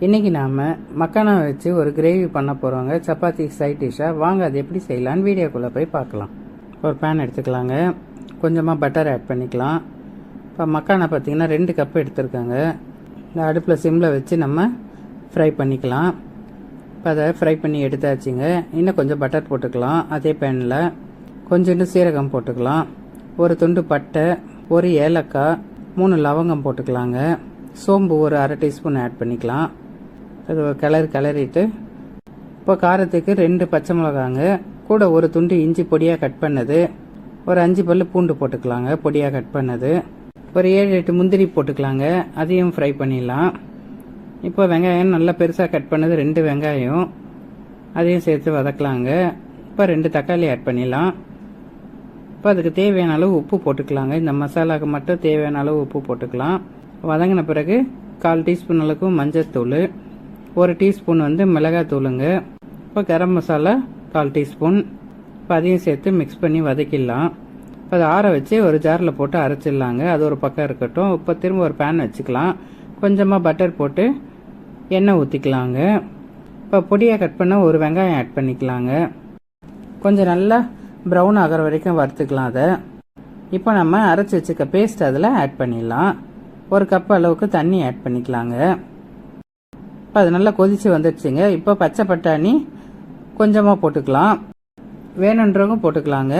இன்றைக்கி நாம் மக்கானா வச்சு ஒரு கிரேவி பண்ண போகிறோங்க. சப்பாத்தி சைட் டிஷ்ஷாக. வாங்க அது எப்படி செய்யலான்னு வீடியோக்குள்ளே போய் பார்க்கலாம். ஒரு பேன் எடுத்துக்கலாங்க. கொஞ்சமாக பட்டர் ஆட் பண்ணிக்கலாம். இப்போ மக்கானா பார்த்திங்கன்னா 2 கப் எடுத்துருக்காங்க. இந்த அடுப்பில் சிம்மில் வச்சு நம்ம ஃப்ரை பண்ணிக்கலாம். இப்போ அதை ஃப்ரை பண்ணி எடுத்தாச்சுங்க. இன்னும் கொஞ்சம் பட்டர் போட்டுக்கலாம். அதே பேனில் கொஞ்சோண்டு சீரகம் போட்டுக்கலாம். ஒரு துண்டு பட்டை, ஒரு ஏலக்காய், 3 லவங்கம் போட்டுக்கலாங்க. சோம்பு ஒரு அரை டீஸ்பூன் ஆட் பண்ணிக்கலாம். அது கிளறிட்டு இப்போ காரத்துக்கு 2 பச்சை மிளகாங்க, கூட ஒரு துண்டு இஞ்சி பொடியாக கட் பண்ணது, ஒரு 5 பல்லு பூண்டு போட்டுக்கலாங்க பொடியாக கட் பண்ணது, ஒரு 7-8 முந்திரி போட்டுக்கலாங்க. அதையும் ஃப்ரை பண்ணிடலாம். இப்போ வெங்காயம் நல்லா பெருசாக கட் பண்ணது 2 வெங்காயம், அதையும் சேர்த்து வதக்கலாங்க. இப்போ 2 தக்காளி ஆட் பண்ணிடலாம். இப்போ அதுக்கு தேவையான அளவு உப்பு போட்டுக்கலாங்க. இந்த மசாலாவுக்கு மட்டும் தேவையான அளவு உப்பு போட்டுக்கலாம். வதங்கின பிறகு 1/4 டீஸ்பூன் அளவுக்கு மஞ்சள், 1 டீஸ்பூன் மிளகாய் தூளுங்க. இப்போ கரம் மசாலா 1/4 டீஸ்பூன். இப்போ அதையும் சேர்த்து மிக்ஸ் பண்ணி வதக்கிடலாம். இப்போ அதை ஆற வச்சு ஒரு ஜாரில் போட்டு அரைச்சிடலாங்க. அது ஒரு பக்கம் இருக்கட்டும். இப்போ திரும்ப ஒரு பேன் வச்சுக்கலாம். கொஞ்சமாக பட்டர் போட்டு எண்ணெய் ஊற்றிக்கலாங்க. இப்போ பொடியாக கட் பண்ண ஒரு வெங்காயம் ஆட் பண்ணிக்கலாங்க. கொஞ்சம் நல்லா ப்ரௌன் ஆகிற வரைக்கும் வறுத்துக்கலாம் அதை. இப்போ நம்ம அரைச்சி வச்சுக்க பேஸ்ட் அதில் ஆட் பண்ணிடலாம். 1 கப் அளவுக்கு தண்ணி ஆட் பண்ணிக்கலாங்க. இப்போ அது நல்லா கொதித்து வந்துடுச்சுங்க. இப்போ பச்சை பட்டாணி கொஞ்சமாக போட்டுக்கலாம். வேணுன்றவங்க போட்டுக்கலாங்க,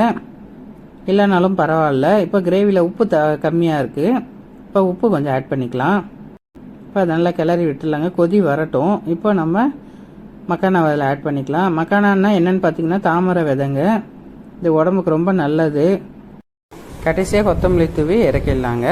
இல்லைனாலும் பரவாயில்ல. இப்போ கிரேவியில் உப்பு கம்மியாக இருக்குது. இப்போ உப்பு கொஞ்சம் ஆட் பண்ணிக்கலாம். இப்போ அது நல்லா கிளறி விட்டுலாங்க. கொதி வரட்டும். இப்போ நம்ம மக்கானா அதில் ஆட் பண்ணிக்கலாம். மக்கானான்னா என்னென்னு பார்த்தீங்கன்னா தாமரை விதைங்க. இது உடம்புக்கு ரொம்ப நல்லது. கடைசியாக கொத்தமல்லி தூவி இறக்கிடலாங்க.